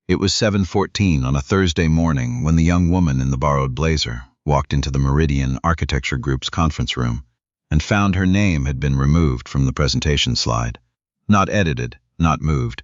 It was 7:14 on a Thursday morning when the young woman in the borrowed blazer walked into the Meridian Architecture Group's conference room and found her name had been removed from the presentation slide. Not edited, not moved.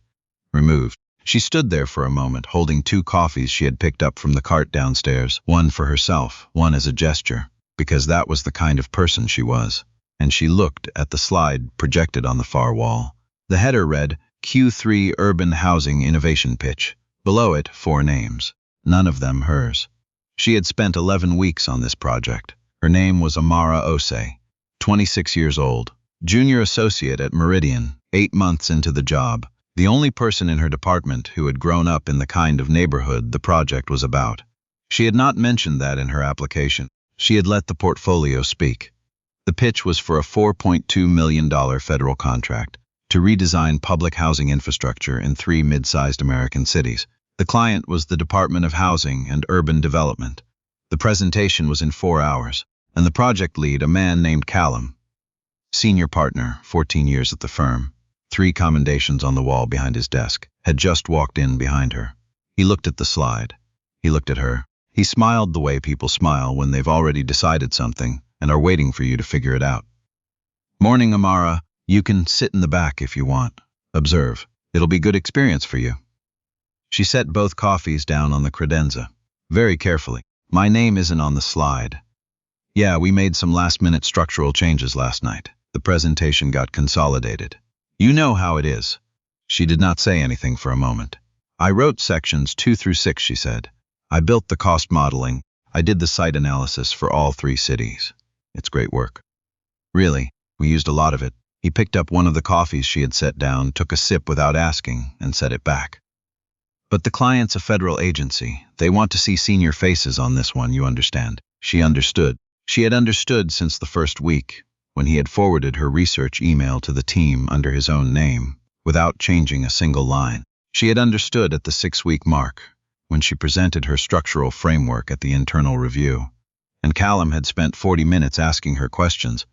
Removed. She stood there for a moment, holding 2 coffees she had picked up from the cart downstairs, one for herself, one as a gesture, because that was the kind of person she was. And she looked at the slide projected on the far wall. The header read, Q3 Urban Housing Innovation Pitch. Below it, 4 names. None of them hers. She had spent 11 weeks on this project. Her name was Amara Osei, 26 years old, junior associate at Meridian, 8 months into the job. The only person in her department who had grown up in the kind of neighborhood the project was about. She had not mentioned that in her application. She had let the portfolio speak. The pitch was for a $4.2 million federal contract to redesign public housing infrastructure in 3 mid-sized American cities. The client was the Department of Housing and Urban Development. The presentation was in 4 hours, and the project lead, a man named Callum, senior partner, 14 years at the firm, 3 commendations on the wall behind his desk, had just walked in behind her. He looked at the slide. He looked at her. He smiled the way people smile when they've already decided something and are waiting for you to figure it out. Morning, Amara. You can sit in the back if you want. Observe. It'll be good experience for you. She set both coffees down on the credenza, very carefully. My name isn't on the slide. Yeah, we made some last-minute structural changes last night. The presentation got consolidated. You know how it is. She did not say anything for a moment. I wrote sections 2 through 6, she said. I built the cost modeling. I did the site analysis for all 3 cities. It's great work. Really, we used a lot of it. He picked up one of the coffees she had set down, took a sip without asking, and set it back. But the client's a federal agency. They want to see senior faces on this one, you understand. She understood. She had understood since the first week, when he had forwarded her research email to the team under his own name, without changing a single line. She had understood at the 6-week mark, when she presented her structural framework at the internal review. And Callum had spent 40 minutes asking her questions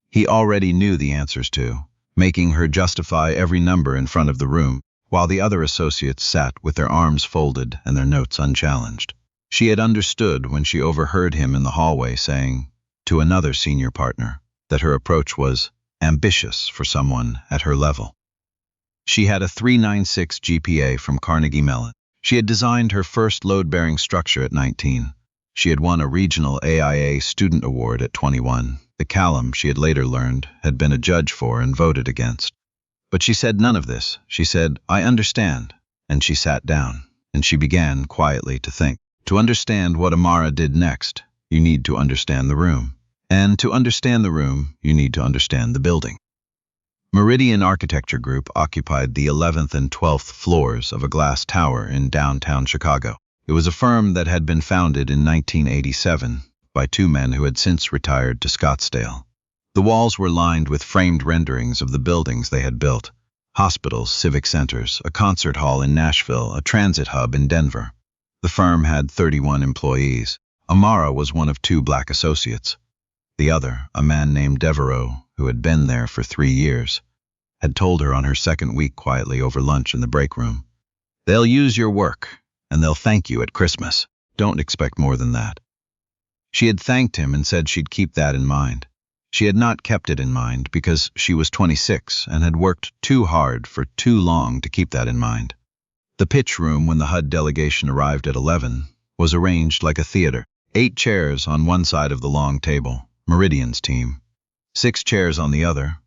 he already knew the answers to, making her justify every number in front of the room, while the other associates sat with their arms folded and their notes unchallenged. She had understood when she overheard him in the hallway saying, to another senior partner, that her approach was ambitious for someone at her level. She had a 3.96 GPA from Carnegie Mellon. She had designed her first load-bearing structure at 19. She had won a regional AIA student award at 21. The Callum, she had later learned, had been a judge for and voted against. But she said none of this. She said, I understand. And she sat down, and she began quietly to think. To understand what Amara did next, you need to understand the room. And to understand the room, you need to understand the building. Meridian Architecture Group occupied the 11th and 12th floors of a glass tower in downtown Chicago. It was a firm that had been founded in 1987 by 2 men who had since retired to Scottsdale. The walls were lined with framed renderings of the buildings they had built: hospitals, civic centers, a concert hall in Nashville, a transit hub in Denver. The firm had 31 employees. Amara was one of 2 black associates. The other, a man named Devereaux, who had been there for 3 years, had told her on her 2nd week quietly over lunch in the break room, "They'll use your work, and they'll thank you at Christmas. Don't expect more than that." She had thanked him and said she'd keep that in mind. She had not kept it in mind because she was 26 and had worked too hard for too long to keep that in mind. The pitch room, when the HUD delegation arrived at 11, was arranged like a theater. 8 chairs on one side of the long table, Meridian's team. 6 chairs on the other,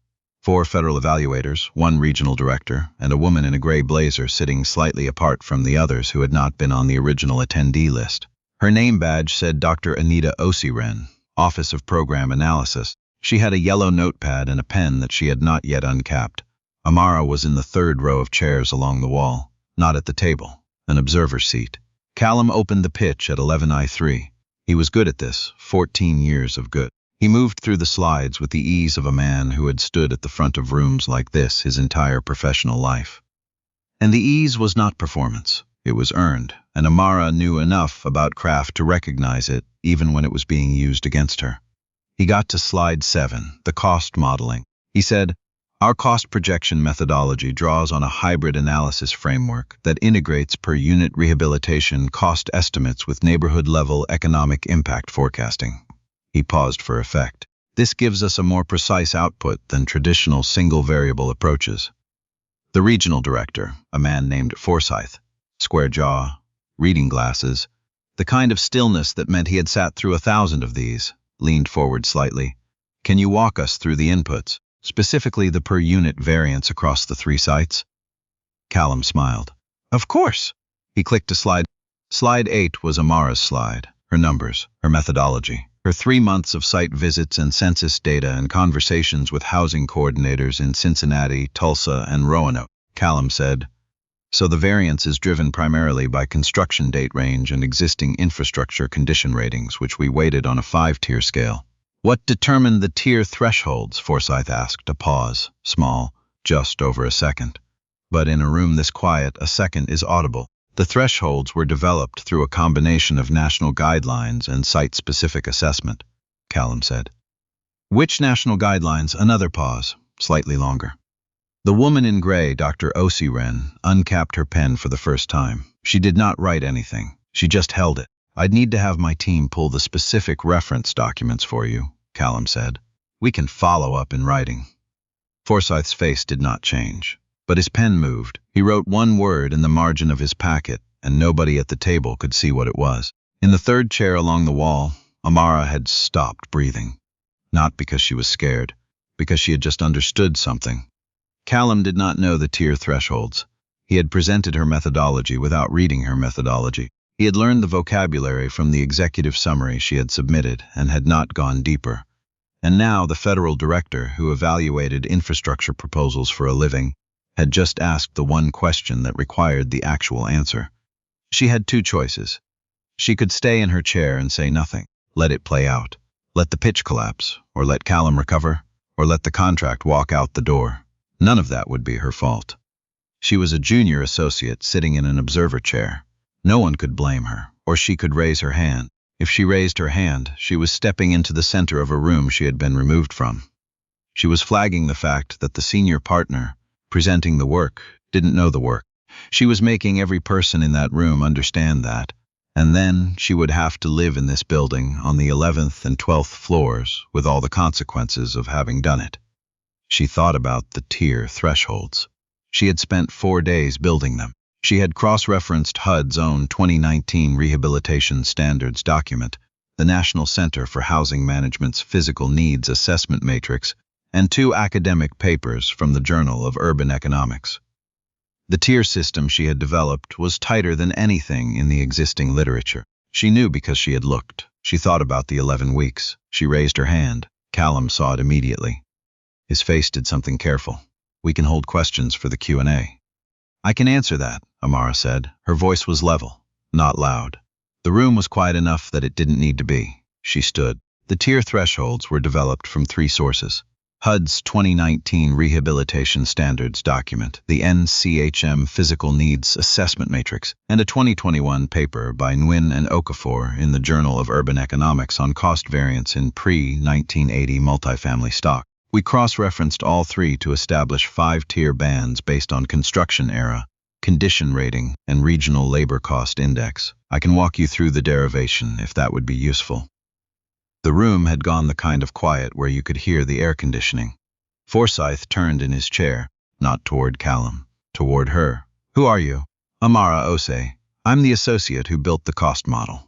4 federal evaluators, 1 regional director, and a woman in a gray blazer sitting slightly apart from the others who had not been on the original attendee list. Her name badge said Dr. Amara Osei, Office of Program Analysis. She had a yellow notepad and a pen that she had not yet uncapped. Amara was in the 3rd row of chairs along the wall, not at the table, an observer's seat. Callum opened the pitch at 11:03. He was good at this, 14 years of good. He moved through the slides with the ease of a man who had stood at the front of rooms like this his entire professional life. And the ease was not performance. It was earned, and Amara knew enough about craft to recognize it even when it was being used against her. He got to slide 7, the cost modeling. He said, Our cost projection methodology draws on a hybrid analysis framework that integrates per-unit rehabilitation cost estimates with neighborhood-level economic impact forecasting. He paused for effect. This gives us a more precise output than traditional single-variable approaches. The regional director, a man named Forsyth, square jaw, reading glasses, the kind of stillness that meant he had sat through 1,000 of these, leaned forward slightly. Can you walk us through the inputs, specifically the per-unit variance across the 3 sites? Callum smiled. Of course. He clicked a slide. Slide 8 was Amara's slide, her numbers, her methodology, her 3 months of site visits and census data and conversations with housing coordinators in Cincinnati, Tulsa, and Roanoke. Callum said, so the variance is driven primarily by construction date range and existing infrastructure condition ratings, which we weighted on a 5-tier scale. What determined the tier thresholds? Forsyth asked, a pause, small, just over a second. But in a room this quiet, a second is audible. The thresholds were developed through a combination of national guidelines and site-specific assessment, Callum said. Which national guidelines? Another pause, slightly longer. The woman in gray, Dr. Osei, uncapped her pen for the first time. She did not write anything. She just held it. I'd need to have my team pull the specific reference documents for you, Callum said. We can follow up in writing. Forsyth's face did not change, but his pen moved. He wrote one word in the margin of his packet, and nobody at the table could see what it was. In the 3rd chair along the wall, Amara had stopped breathing. Not because she was scared, because she had just understood something. Callum did not know the tier thresholds. He had presented her methodology without reading her methodology. He had learned the vocabulary from the executive summary she had submitted and had not gone deeper. And now the federal director, who evaluated infrastructure proposals for a living, had just asked the one question that required the actual answer. She had 2 choices. She could stay in her chair and say nothing, let it play out, let the pitch collapse, or let Callum recover, or let the contract walk out the door. None of that would be her fault. She was a junior associate sitting in an observer chair. No one could blame her, or she could raise her hand. If she raised her hand, she was stepping into the center of a room she had been removed from. She was flagging the fact that the senior partner, presenting the work, didn't know the work. She was making every person in that room understand that, and then she would have to live in this building on the 11th and 12th floors with all the consequences of having done it. She thought about the tier thresholds. She had spent 4 days building them. She had cross-referenced HUD's own 2019 Rehabilitation Standards document, the National Center for Housing Management's Physical Needs Assessment Matrix, and 2 academic papers from the Journal of Urban Economics. The tier system she had developed was tighter than anything in the existing literature. She knew because she had looked. She thought about the 11 weeks. She raised her hand. Callum saw it immediately. His face did something careful. We can hold questions for the Q&A. I can answer that, Amara said. Her voice was level, not loud. The room was quiet enough that it didn't need to be. She stood. The tier thresholds were developed from 3 sources. HUD's 2019 Rehabilitation Standards document, the NCHM Physical Needs Assessment Matrix, and a 2021 paper by Nguyen and Okafor in the Journal of Urban Economics on cost variance in pre-1980 multifamily stock. We cross-referenced all 3 to establish 5-tier bands based on construction era, condition rating, and regional labor cost index. I can walk you through the derivation if that would be useful. The room had gone the kind of quiet where you could hear the air conditioning. Forsyth turned in his chair, not toward Callum, toward her. Who are you? Amara Osei. I'm the associate who built the cost model.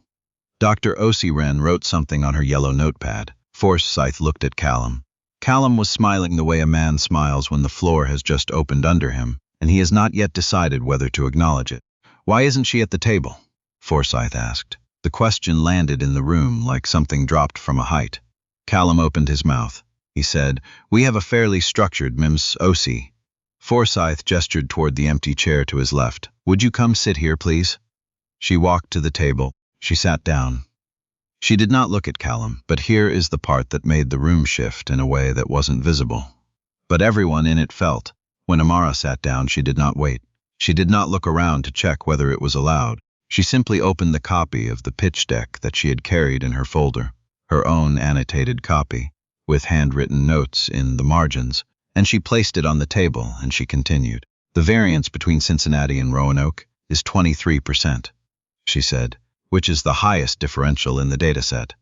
Dr. Osei wrote something on her yellow notepad. Forsyth looked at Callum. Callum was smiling the way a man smiles when the floor has just opened under him, and he has not yet decided whether to acknowledge it. Why isn't she at the table? Forsyth asked. The question landed in the room like something dropped from a height. Callum opened his mouth. He said, "We have a fairly structured Ms. Osei." Forsyth gestured toward the empty chair to his left. "Would you come sit here, please?" She walked to the table. She sat down. She did not look at Callum, but here is the part that made the room shift in a way that wasn't visible. But everyone in it felt. When Amara sat down, she did not wait. She did not look around to check whether it was allowed. She simply opened the copy of the pitch deck that she had carried in her folder, her own annotated copy, with handwritten notes in the margins, And she placed it on the table, and she continued. The variance between Cincinnati and Roanoke is 23%, she said, which is the highest differential in the dataset.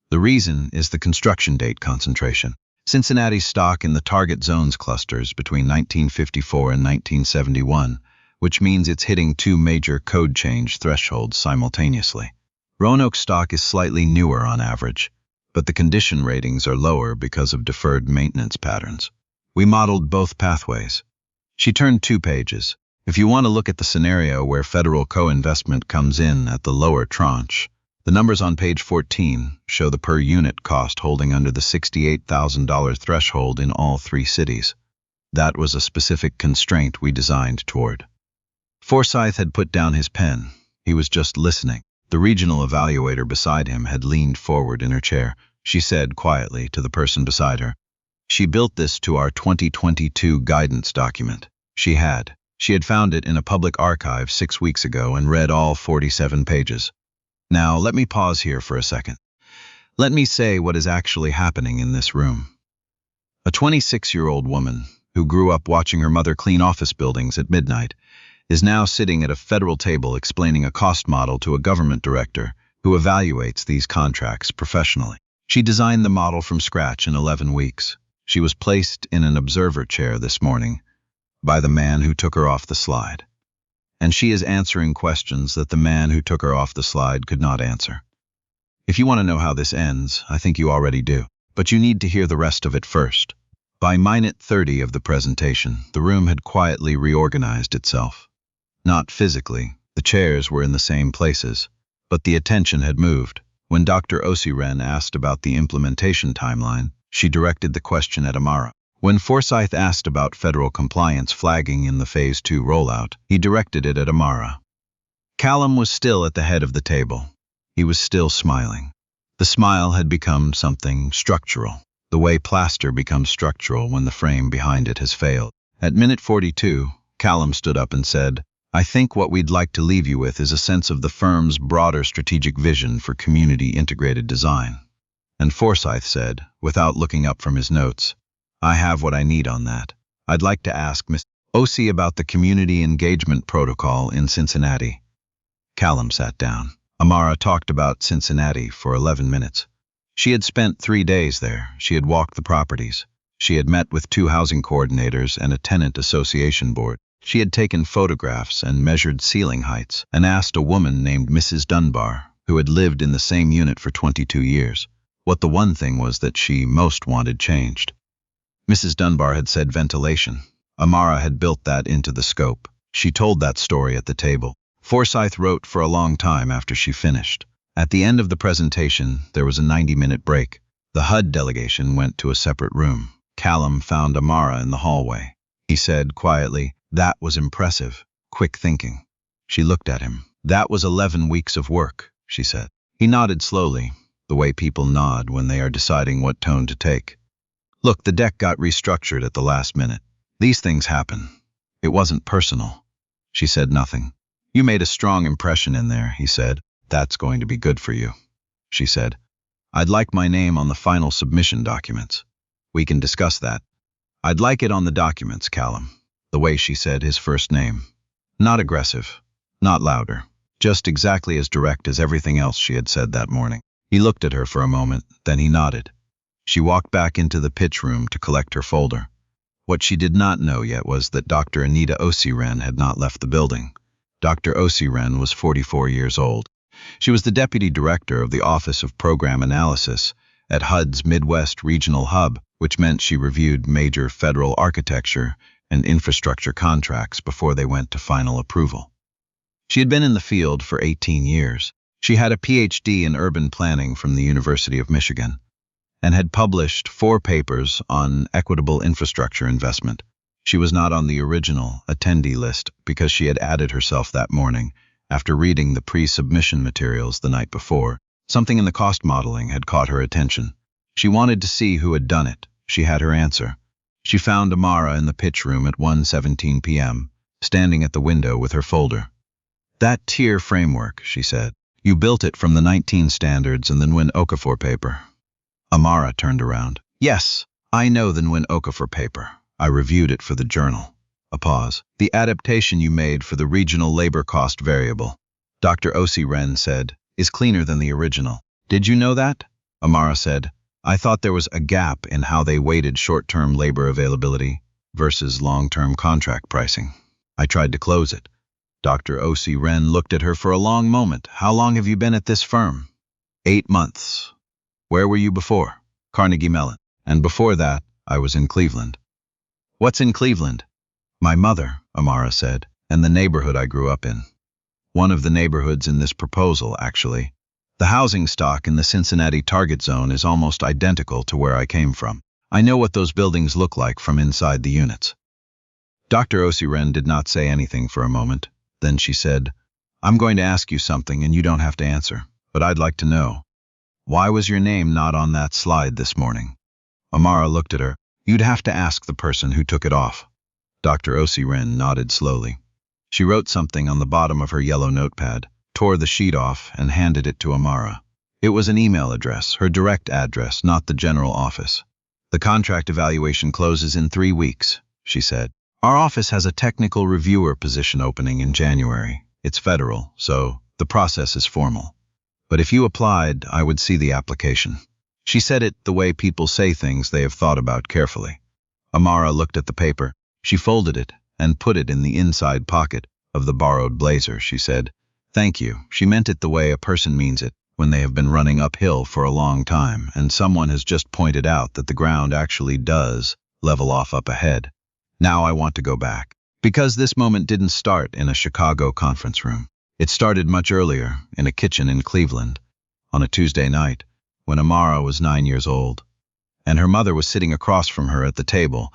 The reason is the construction date concentration. Cincinnati's stock in the target zones clusters between 1954 and 1971, which means it's hitting two major code change thresholds simultaneously. Roanoke stock is slightly newer on average, but the condition ratings are lower because of deferred maintenance patterns. We modeled both pathways. She turned 2 pages. If you want to look at the scenario where federal co-investment comes in at the lower tranche, the numbers on page 14 show the per-unit cost holding under the $68,000 threshold in all 3 cities. That was a specific constraint we designed toward. Forsyth had put down his pen. He was just listening. The regional evaluator beside him had leaned forward in her chair. She said quietly to the person beside her, "She built this to our 2022 guidance document." She had. She had found it in a public archive 6 weeks ago and read all 47 pages. Now, let me pause here for a second. Let me say what is actually happening in this room. A 26-year-old woman who grew up watching her mother clean office buildings at midnight is now sitting at a federal table explaining a cost model to a government director who evaluates these contracts professionally. She designed the model from scratch in 11 weeks. She was placed in an observer chair this morning by the man who took her off the slide. And she is answering questions that the man who took her off the slide could not answer. If you want to know how this ends, I think you already do. But you need to hear the rest of it first. By minute 30 of the presentation, the room had quietly reorganized itself. Not physically, the chairs were in the same places, but the attention had moved. When Dr. Osei asked about the implementation timeline, she directed the question at Amara. When Forsyth asked about federal compliance flagging in the Phase 2 rollout, he directed it at Amara. Callum was still at the head of the table. He was still smiling. The smile had become something structural, the way plaster becomes structural when the frame behind it has failed. At minute 42, Callum stood up and said, "I think what we'd like to leave you with is a sense of the firm's broader strategic vision for community-integrated design." And Forsyth said, without looking up from his notes, "I have what I need on that. I'd like to ask Ms. Osei about the community engagement protocol in Cincinnati." Callum sat down. Amara talked about Cincinnati for 11 minutes. She had spent 3 days there. She had walked the properties. She had met with 2 housing coordinators and a tenant association board. She had taken photographs and measured ceiling heights and asked a woman named Mrs. Dunbar, who had lived in the same unit for 22 years, what the one thing was that she most wanted changed. Mrs. Dunbar had said ventilation. Amara had built that into the scope. She told that story at the table. Forsyth wrote for a long time after she finished. At the end of the presentation, there was a 90-minute break. The HUD delegation went to a separate room. Callum found Amara in the hallway. He said quietly, "That was impressive. Quick thinking." She looked at him. "That was 11 weeks of work," she said. He nodded slowly, the way people nod when they are deciding what tone to take. "Look, the deck got restructured at the last minute. These things happen. It wasn't personal." She said nothing. "You made a strong impression in there," he said. "That's going to be good for you," she said. "I'd like my name on the final submission documents. We can discuss that." "I'd like it on the documents, Callum." The way she said his first name. Not aggressive, not louder, just exactly as direct as everything else she had said that morning. He looked at her for a moment, then he nodded. She walked back into the pitch room to collect her folder. What she did not know yet was that Dr. Anita Osei had not left the building. Dr. Osei was 44 years old. She was the deputy director of the Office of Program Analysis at HUD's Midwest Regional Hub, which meant she reviewed major federal architecture and infrastructure contracts before they went to final approval. She had been in the field for 18 years. She had a PhD in urban planning from the University of Michigan and had published 4 papers on equitable infrastructure investment. She was not on the original attendee list because she had added herself that morning after reading the pre-submission materials the night before. Something in the cost modeling had caught her attention. She wanted to see who had done it. She had her answer. She found Amara in the pitch room at 1:17 p.m., standing at the window with her folder. "That tier framework," she said. "You built it from the 19 standards and the Nguyen Okafor paper." Amara turned around. "Yes, I know the Nguyen Okafor paper. I reviewed it for the journal. A pause. The adaptation you made for the regional labor cost variable, Dr. Osei said, is cleaner than the original. Did you know that? Amara said. I thought there was a gap in how they weighted short-term labor availability versus long-term contract pricing. I tried to close it. Dr. Osei looked at her for a long moment. How long have you been at this firm? 8 months. Where were you before? Carnegie Mellon. And before that, I was in Cleveland. What's in Cleveland? My mother, Amara said, and the neighborhood I grew up in. One of the neighborhoods in this proposal, actually. The housing stock in the Cincinnati target zone is almost identical to where I came from. I know what those buildings look like from inside the units. Dr. Osei did not say anything for a moment. Then she said, I'm going to ask you something and you don't have to answer, but I'd like to know. Why was your name not on that slide this morning? Amara looked at her. You'd have to ask the person who took it off. Dr. Osei nodded slowly. She wrote something on the bottom of her yellow notepad, tore the sheet off, and handed it to Amara. It was an email address, her direct address, not the general office. The contract evaluation closes in 3 weeks, she said. Our office has a technical reviewer position opening in January. It's federal, so the process is formal. But if you applied, I would see the application. She said it the way people say things they have thought about carefully. Amara looked at the paper. She folded it and put it in the inside pocket of the borrowed blazer. She said, Thank you. She meant it the way a person means it when they have been running uphill for a long time and someone has just pointed out that the ground actually does level off up ahead. Now I want to go back. Because this moment didn't start in a Chicago conference room. It started much earlier, in a kitchen in Cleveland, on a Tuesday night, when Amara was 9 years old. And her mother was sitting across from her at the table,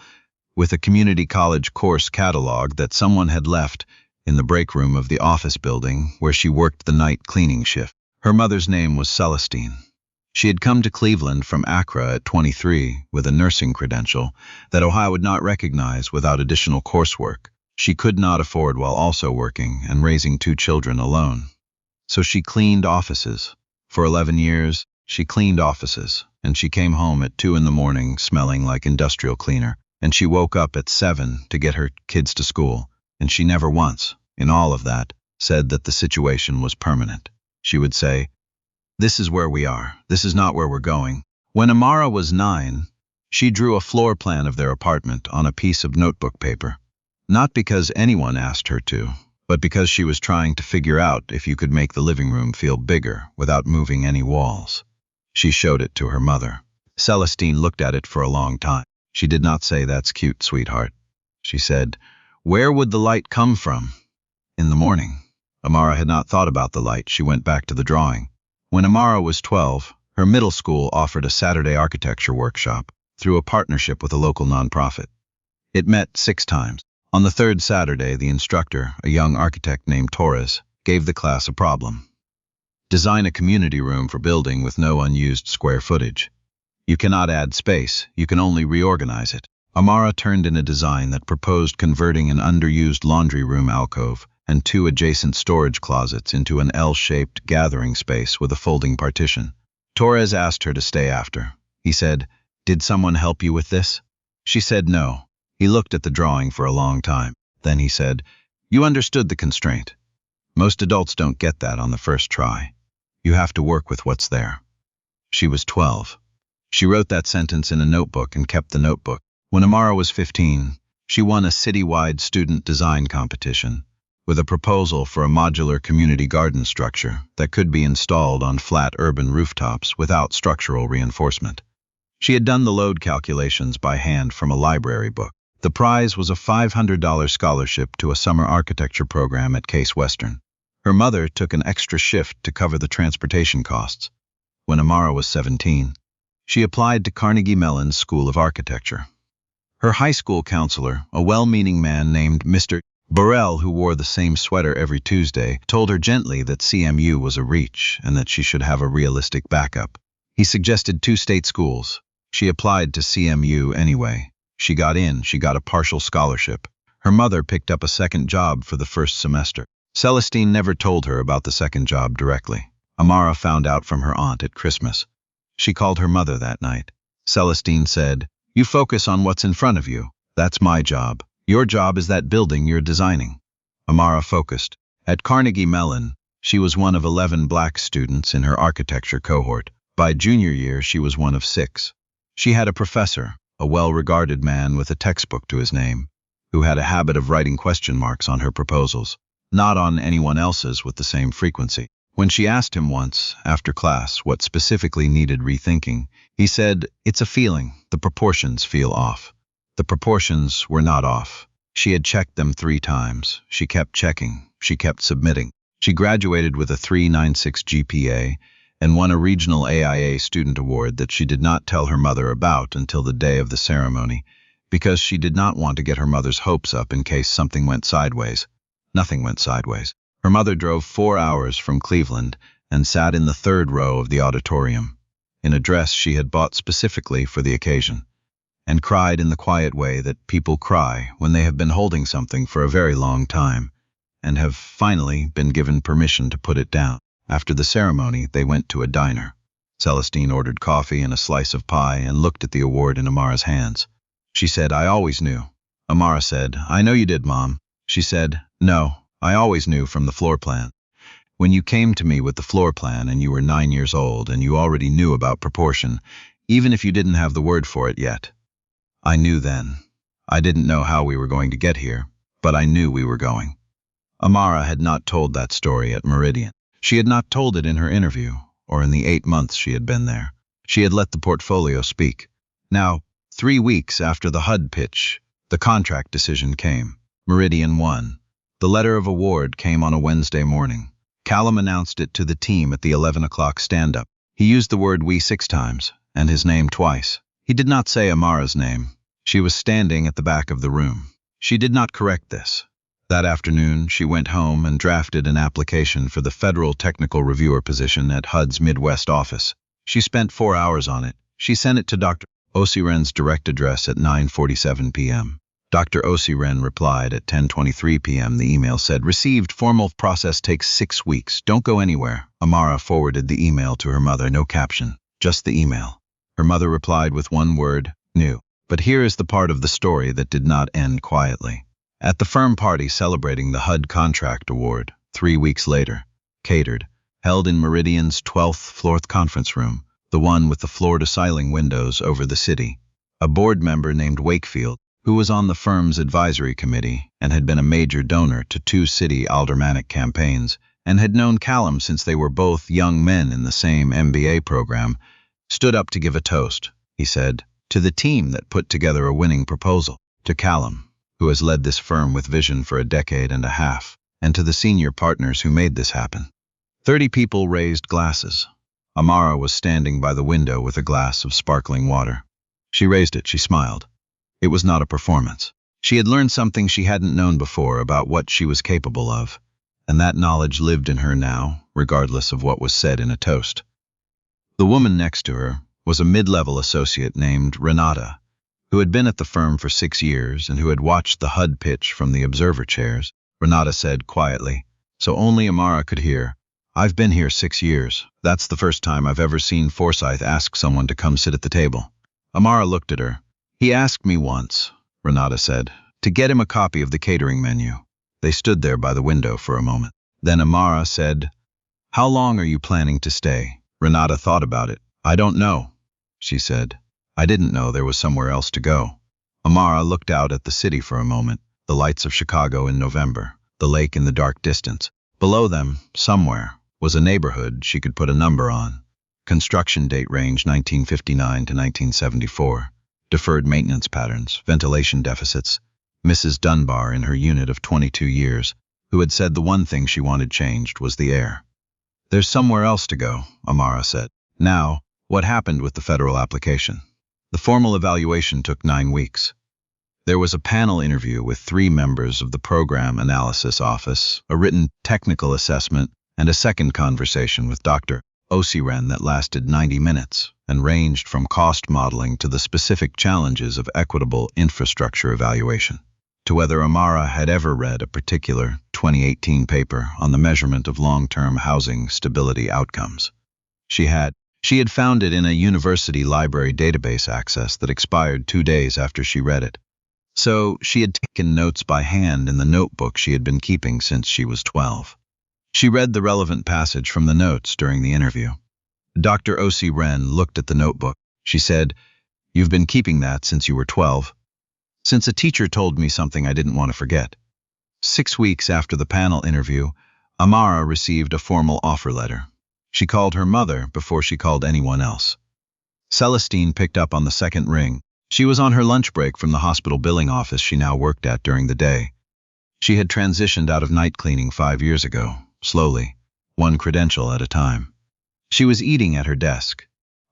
with a community college course catalog that someone had left in the break room of the office building where she worked the night cleaning shift. Her mother's name was Celestine. She had come to Cleveland from Accra at 23 with a nursing credential that Ohio would not recognize without additional coursework. She could not afford while also working and raising 2 children alone. So she cleaned offices. For 11 years, she cleaned offices, and she came home at 2 in the morning smelling like industrial cleaner, and she woke up at 7 to get her kids to school, and she never once, in all of that, said that the situation was permanent. She would say, This is where we are. This is not where we're going. When Amara was 9, she drew a floor plan of their apartment on a piece of notebook paper. Not because anyone asked her to, but because she was trying to figure out if you could make the living room feel bigger without moving any walls. She showed it to her mother. Celestine looked at it for a long time. She did not say, That's cute, sweetheart. She said, Where would the light come from? In the morning. Amara had not thought about the light. She went back to the drawing. When Amara was 12, her middle school offered a Saturday architecture workshop through a partnership with a local nonprofit. It met 6 times. On the 3rd Saturday, the instructor, a young architect named Torres, gave the class a problem. Design a community room for building with no unused square footage. You cannot add space, you can only reorganize it. Amara turned in a design that proposed converting an underused laundry room alcove and 2 adjacent storage closets into an L-shaped gathering space with a folding partition. Torres asked her to stay after. He said, Did someone help you with this? She said no. He looked at the drawing for a long time. Then he said, You understood the constraint. Most adults don't get that on the first try. You have to work with what's there. She was 12. She wrote that sentence in a notebook and kept the notebook. When Amara was 15, she won a citywide student design competition with a proposal for a modular community garden structure that could be installed on flat urban rooftops without structural reinforcement. She had done the load calculations by hand from a library book. The prize was a $500 scholarship to a summer architecture program at Case Western. Her mother took an extra shift to cover the transportation costs. When Amara was 17, she applied to Carnegie Mellon's School of Architecture. Her high school counselor, a well-meaning man named Mr. Burrell, who wore the same sweater every Tuesday, told her gently that CMU was a reach and that she should have a realistic backup. He suggested 2 state schools. She applied to CMU anyway. She got in. She got a partial scholarship. Her mother picked up a second job for the first semester. Celestine never told her about the second job directly. Amara found out from her aunt at Christmas. She called her mother that night. Celestine said, You focus on what's in front of you. That's my job. Your job is that building you're designing. Amara focused. At Carnegie Mellon, she was one of 11 black students in her architecture cohort. By junior year, she was one of 6. She had a professor, a well-regarded man with a textbook to his name, who had a habit of writing question marks on her proposals, not on anyone else's with the same frequency. When she asked him once, after class, what specifically needed rethinking, he said, "It's a feeling. The proportions feel off." The proportions were not off. She had checked them 3 times. She kept checking. She kept submitting. She graduated with a 3.96 GPA and won a regional AIA student award that she did not tell her mother about until the day of the ceremony, because she did not want to get her mother's hopes up in case something went sideways. Nothing went sideways. Her mother drove 4 hours from Cleveland and sat in the 3rd row of the auditorium, in a dress she had bought specifically for the occasion, and cried in the quiet way that people cry when they have been holding something for a very long time and have finally been given permission to put it down. After the ceremony, they went to a diner. Celestine ordered coffee and a slice of pie and looked at the award in Amara's hands. She said, "I always knew." Amara said, "I know you did, Mom." She said, "No, I always knew from the floor plan. When you came to me with the floor plan and you were 9 years old and you already knew about proportion, even if you didn't have the word for it yet. I knew then. I didn't know how we were going to get here, but I knew we were going." Amara had not told that story at Meridian. She had not told it in her interview, or in the 8 months she had been there. She had let the portfolio speak. Now, 3 weeks after the HUD pitch, the contract decision came. Meridian won. The letter of award came on a Wednesday morning. Callum announced it to the team at the 11 o'clock stand-up. He used the word "we" 6 times, and his name twice. He did not say Amara's name. She was standing at the back of the room. She did not correct this. That afternoon, she went home and drafted an application for the Federal Technical Reviewer position at HUD's Midwest office. She spent 4 hours on it. She sent it to Dr. Osei's direct address at 9:47 p.m. Dr. Osei replied at 10:23 p.m. The email said, "Received. Formal process takes 6 weeks. Don't go anywhere." Amara forwarded the email to her mother, no caption, just the email. Her mother replied with one word, "New." But here is the part of the story that did not end quietly. At the firm party celebrating the HUD contract award, 3 weeks later, catered, held in Meridian's 12th floor conference room, the one with the floor-to-ceiling windows over the city, a board member named Wakefield, who was on the firm's advisory committee and had been a major donor to 2 city aldermanic campaigns and had known Callum since they were both young men in the same MBA program, stood up to give a toast. He said, "To the team that put together a winning proposal, to Callum, who has led this firm with vision for a decade and a half, and to the senior partners who made this happen." 30 people raised glasses. Amara was standing by the window with a glass of sparkling water. She raised it, she smiled. It was not a performance. She had learned something she hadn't known before about what she was capable of, and that knowledge lived in her now, regardless of what was said in a toast. The woman next to her was a mid-level associate named Renata, who had been at the firm for 6 years and who had watched the HUD pitch from the observer chairs. Renata said quietly, so only Amara could hear, "I've been here 6 years. That's the first time I've ever seen Forsyth ask someone to come sit at the table." Amara looked at her. "He asked me once," Renata said, "to get him a copy of the catering menu." They stood there by the window for a moment. Then Amara said, "How long are you planning to stay?" Renata thought about it. "I don't know," she said. "I didn't know there was somewhere else to go." Amara looked out at the city for a moment, the lights of Chicago in November, the lake in the dark distance. Below them, somewhere, was a neighborhood she could put a number on. Construction date range 1959 to 1974. Deferred maintenance patterns, ventilation deficits. Mrs. Dunbar in her unit of 22 years, who had said the one thing she wanted changed was the air. "There's somewhere else to go," Amara said. Now, what happened with the federal application? The formal evaluation took 9 weeks. There was a panel interview with 3 members of the Program Analysis Office, a written technical assessment, and a second conversation with Dr. Osei that lasted 90 minutes and ranged from cost modeling to the specific challenges of equitable infrastructure evaluation, to whether Amara had ever read a particular 2018 paper on the measurement of long-term housing stability outcomes. She had found it in a university library database access that expired 2 days after she read it. So she had taken notes by hand in the notebook she had been keeping since she was 12. She read the relevant passage from the notes during the interview. Dr. Osei looked at the notebook. She said, "You've been keeping that since you were 12. Since a teacher told me something I didn't want to forget." 6 weeks after the panel interview, Amara received a formal offer letter. She called her mother before she called anyone else. Celestine picked up on the second ring. She was on her lunch break from the hospital billing office she now worked at during the day. She had transitioned out of night cleaning 5 years ago, slowly, one credential at a time. She was eating at her desk.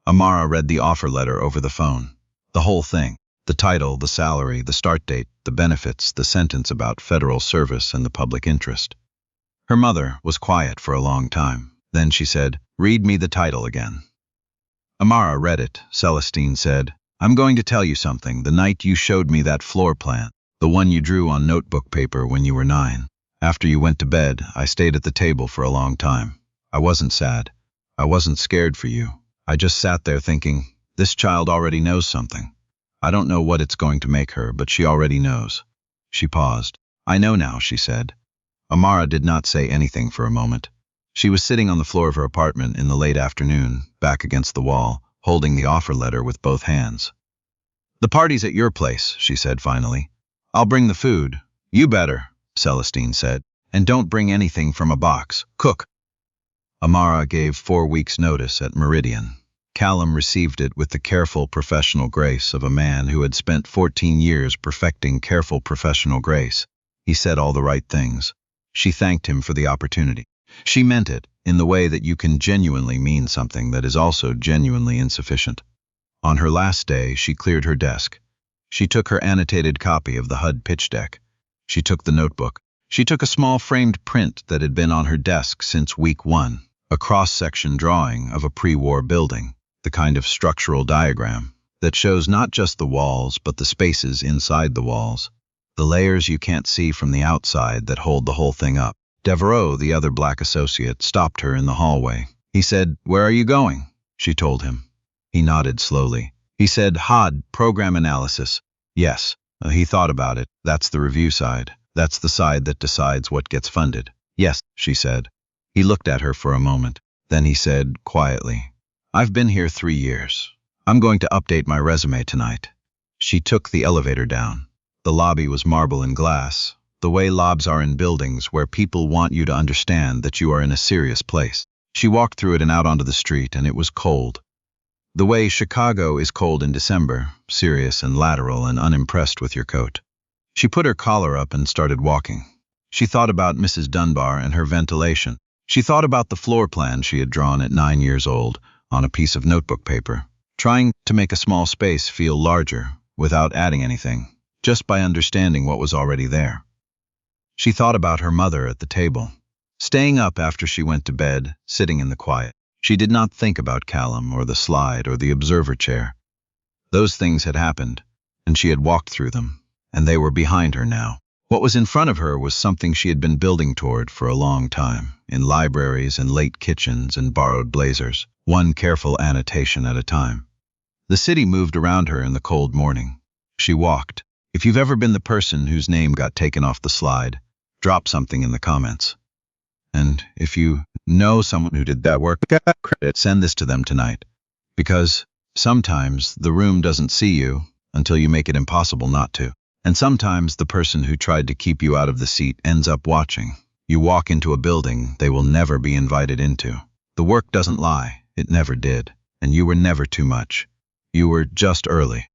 Amara read the offer letter over the phone. The whole thing. The title, the salary, the start date, the benefits, the sentence about federal service and the public interest. Her mother was quiet for a long time. Then she said, "Read me the title again." Amara read it. Celestine said, "I'm going to tell you something. The night you showed me that floor plan, the one you drew on notebook paper when you were 9. After you went to bed, I stayed at the table for a long time. I wasn't sad. I wasn't scared for you. I just sat there thinking, this child already knows something. I don't know what it's going to make her, but she already knows." She paused. "I know now," she said. Amara did not say anything for a moment. She was sitting on the floor of her apartment in the late afternoon, back against the wall, holding the offer letter with both hands. "The party's at your place," she said finally. "I'll bring the food." "You better," Celestine said. "And don't bring anything from a box. Cook." Amara gave 4 weeks' notice at Meridian. Callum received it with the careful professional grace of a man who had spent 14 years perfecting careful professional grace. He said all the right things. She thanked him for the opportunity. She meant it in the way that you can genuinely mean something that is also genuinely insufficient. On her last day, she cleared her desk. She took her annotated copy of the HUD pitch deck. She took the notebook. She took a small framed print that had been on her desk since week 1, a cross-section drawing of a pre-war building, the kind of structural diagram that shows not just the walls but the spaces inside the walls, the layers you can't see from the outside that hold the whole thing up. Devereaux, the other black associate, stopped her in the hallway. He said, "Where are you going?" She told him. He nodded slowly. He said, "HUD, program analysis." "Yes." He thought about it. "That's the review side. That's the side that decides what gets funded." "Yes," she said. He looked at her for a moment. Then he said, quietly, "I've been here 3 years. I'm going to update my resume tonight." She took the elevator down. The lobby was marble and glass, the way lobs are in buildings where people want you to understand that you are in a serious place. She walked through it and out onto the street, and it was cold. The way Chicago is cold in December, serious and lateral and unimpressed with your coat. She put her collar up and started walking. She thought about Mrs. Dunbar and her ventilation. She thought about the floor plan she had drawn at 9 years old on a piece of notebook paper, trying to make a small space feel larger without adding anything, just by understanding what was already there. She thought about her mother at the table, staying up after she went to bed, sitting in the quiet. She did not think about Callum or the slide or the observer chair. Those things had happened, and she had walked through them, and they were behind her now. What was in front of her was something she had been building toward for a long time, in libraries and late kitchens and borrowed blazers, one careful annotation at a time. The city moved around her in the cold morning. She walked. If you've ever been the person whose name got taken off the slide, drop something in the comments. And if you know someone who did that work, send this to them tonight. Because sometimes the room doesn't see you until you make it impossible not to. And sometimes the person who tried to keep you out of the seat ends up watching. You walk into a building they will never be invited into. The work doesn't lie. It never did. And you were never too much. You were just early.